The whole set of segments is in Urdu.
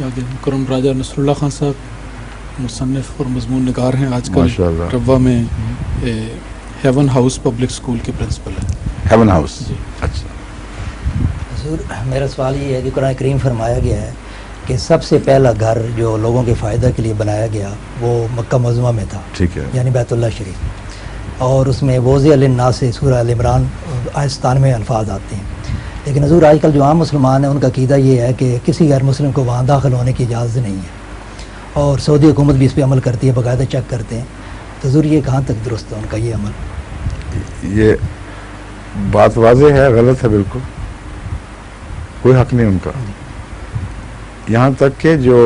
آگے مکرم راجہ نصر اللہ خان صاحب مصنف اور مضمون نگار ہیں، آج کل روا میں ہیون ہاؤس پبلک اسکول کے پرنسپل ہیں۔ ہیون ہاؤس، جی اچھا۔ حضور میرا سوال یہ ہے کہ قرآن کریم فرمایا گیا ہے کہ سب سے پہلا گھر جو لوگوں کے فائدہ کے لیے بنایا گیا وہ مکہ معظمہ میں تھا، ٹھیک ہے، یعنی بیت اللہ شریف، اور اس میں وضع للناس سے سورہ ال عمران آیت میں الفاظ آتے ہیں۔ لیکن حضور آج کل جو عام مسلمان ہیں ان کا عقیدہ یہ ہے کہ کسی غیر مسلم کو وہاں داخل ہونے کی اجازت نہیں ہے، اور سعودی حکومت بھی اس پہ عمل کرتی ہے، باقاعدہ چیک کرتے ہیں۔ تو حضور یہ کہاں تک درست ہے ان کا یہ عمل؟ یہ بات واضح ہے، غلط ہے بالکل، کوئی حق نہیں ان کا۔ یہاں تک کہ جو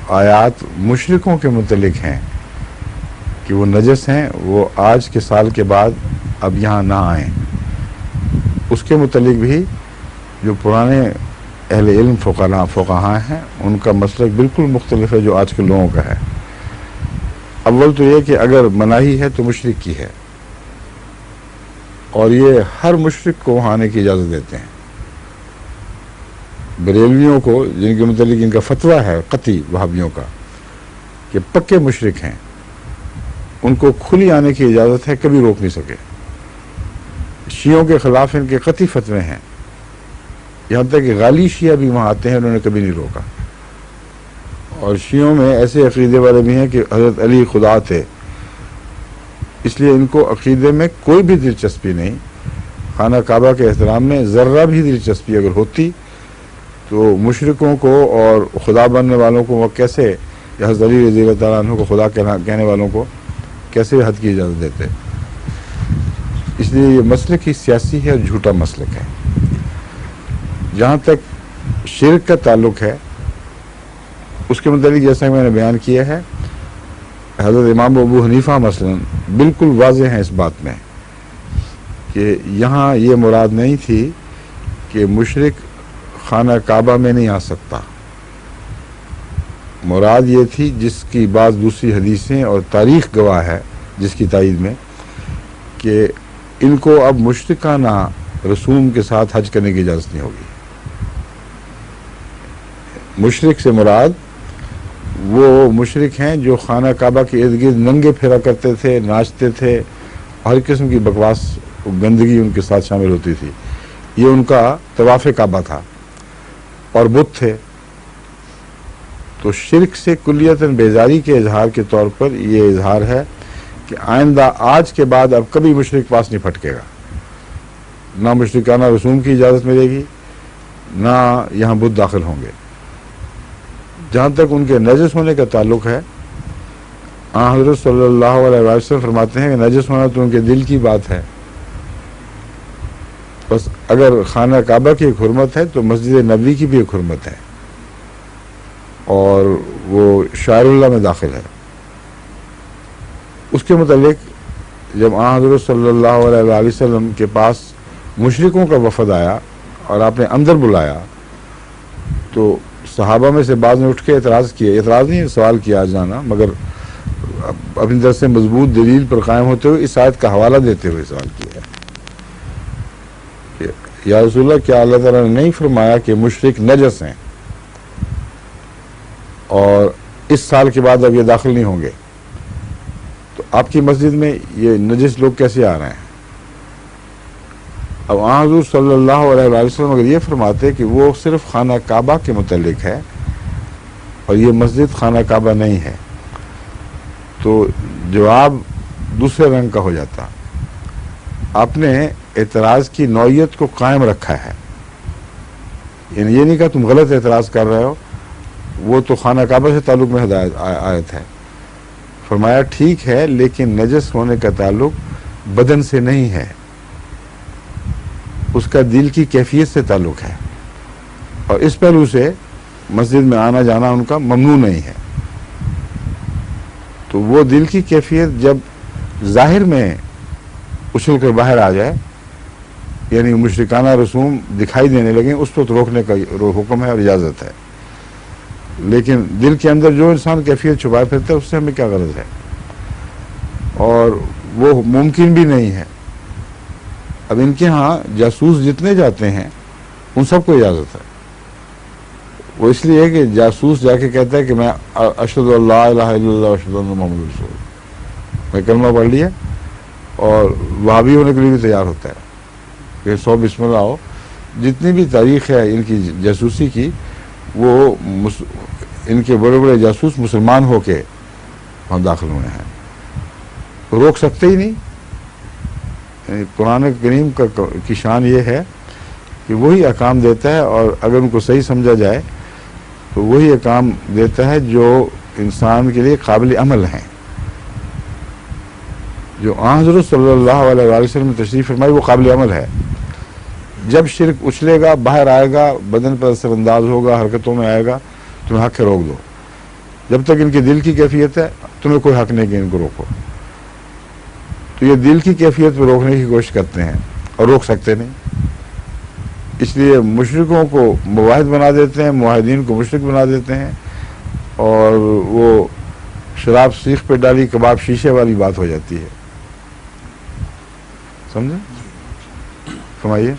آیات مشرکوں کے متعلق ہیں کہ وہ نجس ہیں، وہ آج کے سال کے بعد اب یہاں نہ آئیں، اس کے متعلق بھی جو پرانے اہل علم فقہاء ہیں ان کا مسلک بالکل مختلف ہے جو آج کے لوگوں کا ہے۔ اول تو یہ کہ اگر مناہی ہے تو مشرک کی ہے، اور یہ ہر مشرک کو وہاں آنے کی اجازت دیتے ہیں۔ بریلویوں کو، جن کے متعلق ان کا فتویٰ ہے قطعی وہابیوں کا کہ پکے مشرک ہیں، ان کو کھلی آنے کی اجازت ہے، کبھی روک نہیں سکے۔ شیعوں کے خلاف ان کے قطعی فتوے ہیں، یہاں تک کہ غالی شیعہ بھی وہاں آتے ہیں، انہوں نے کبھی نہیں روکا۔ اور شیعوں میں ایسے عقیدے والے بھی ہیں کہ حضرت علی خدا تھے، اس لیے ان کو عقیدے میں کوئی بھی دلچسپی نہیں۔ خانہ کعبہ کے احترام میں ذرہ بھی دلچسپی اگر ہوتی تو مشرکوں کو اور خدا بننے والوں کو وہ کیسے، حضرت علی رضی اللہ تعالیٰ عنہ کو خدا کہنے والوں کو کیسے حد کی اجازت دیتے؟ اس لیے یہ مسلک ہی سیاسی ہے اور جھوٹا مسلک ہے۔ جہاں تک شرک کا تعلق ہے، اس کے متعلق جیسا کہ میں نے بیان کیا ہے، حضرت امام ابو حنیفہ مثلا بالکل واضح ہیں اس بات میں کہ یہاں یہ مراد نہیں تھی کہ مشرک خانہ کعبہ میں نہیں آ سکتا، مراد یہ تھی جس کی بعض دوسری حدیثیں اور تاریخ گواہ ہے جس کی تائید میں کہ ان کو اب مشرکانہ رسوم کے ساتھ حج کرنے کی اجازت نہیں ہوگی۔ مشرک سے مراد وہ مشرک ہیں جو خانہ کعبہ کے ارد گرد ننگے پھیرا کرتے تھے، ناچتے تھے، ہر قسم کی بکواس گندگی ان کے ساتھ شامل ہوتی تھی۔ یہ ان کا طواف کعبہ تھا اور بت تھے۔ تو شرک سے کلیتاً بیزاری کے اظہار کے طور پر یہ اظہار ہے کہ آئندہ آج کے بعد اب کبھی مشرک پاس نہیں پھٹکے گا، نہ مشرکانہ رسوم کی اجازت ملے گی، نہ یہاں بت داخل ہوں گے۔ جہاں تک ان کے نجس ہونے کا تعلق ہے، حضرت صلی اللہ علیہ وسلم فرماتے ہیں کہ نجس ہونا تو ان کے دل کی بات ہے، بس اگر خانہ کعبہ کی ایک حرمت ہے تو مسجد نبوی کی بھی ایک حرمت ہے، اور وہ شاعر اللہ میں داخل ہے۔ اس کے متعلق جب حضرت صلی اللہ علیہ وسلم کے پاس مشرکوں کا وفد آیا اور آپ نے اندر بلایا تو صحابہ میں سے بعض نے اٹھ کے اعتراض نہیں سوال کیا جانا، مگر اپنی طرف سے مضبوط دلیل پر قائم ہوتے ہوئے اس آیت کا حوالہ دیتے ہوئے سوال کیا ہے کہ یا رسول اللہ، کیا اللہ تعالیٰ نے نہیں فرمایا کہ مشرک نجس ہیں اور اس سال کے بعد اب یہ داخل نہیں ہوں گے، تو آپ کی مسجد میں یہ نجس لوگ کیسے آ رہے ہیں؟ اب حضور صلی اللہ علیہ وسلم اگر یہ فرماتے کہ وہ صرف خانہ کعبہ کے متعلق ہے اور یہ مسجد خانہ کعبہ نہیں ہے تو جواب دوسرے رنگ کا ہو جاتا۔ آپ نے اعتراض کی نوعیت کو قائم رکھا ہے، یعنی یہ نہیں کہا تم غلط اعتراض کر رہے ہو، وہ تو خانہ کعبہ سے تعلق میں آیت ہے۔ فرمایا ٹھیک ہے، لیکن نجس ہونے کا تعلق بدن سے نہیں ہے، اس کا دل کی کیفیت سے تعلق ہے، اور اس پہلو سے مسجد میں آنا جانا ان کا ممنوع نہیں ہے۔ تو وہ دل کی کیفیت جب ظاہر میں اچھل کر باہر آ جائے، یعنی مشرکانہ رسوم دکھائی دینے لگیں، اس پر روکنے کا حکم ہے اور اجازت ہے، لیکن دل کے اندر جو انسان کیفیت چھپائے پھرتا ہے اس سے ہمیں کیا غرض ہے، اور وہ ممکن بھی نہیں ہے۔ اب ان کے ہاں جاسوس جتنے جاتے ہیں ان سب کو اجازت ہے، وہ اس لیے ہے کہ جاسوس جا کے کہتا ہے کہ میں اشہد ان لا الہ الا اللہ واشہد ان محمد رسول اللہ، میں کلمہ پڑھ لیا، اور وہابی ہونے کے لیے بھی تیار ہوتا ہے کہ 100 بسم اللہ ہو۔ جتنی بھی تاریخ ہے ان کی جاسوسی کی، وہ ان کے بڑے بڑے جاسوس مسلمان ہو کے وہاں داخل ہوئے ہیں، روک سکتے ہی نہیں۔ یعنی قرآن کریم کی شان یہ ہے کہ وہی احکام دیتا ہے، اور اگر ان کو صحیح سمجھا جائے تو وہی احکام دیتا ہے جو انسان کے لیے قابل عمل ہیں۔ جو حضرت صلی اللہ علیہ وآلہ وسلم نے تشریف فرمائی وہ قابل عمل ہے۔ جب شرک اچھلے گا، باہر آئے گا، بدن پر اثر انداز ہوگا، حرکتوں میں آئے گا، تمہیں حق ہے روک دو۔ جب تک ان کے دل کی کیفیت ہے تمہیں کوئی حق نہیں کہ ان کو روکو۔ تو یہ دل کی کیفیت پہ روکنے کی کوشش کرتے ہیں اور روک سکتے نہیں، اس لیے مشرکوں کو موحد بنا دیتے ہیں، موحدین کو مشرک بنا دیتے ہیں، اور وہ شراب سیخ پہ ڈالی کباب شیشے والی بات ہو جاتی ہے۔ سمجھے؟ فرمائیے۔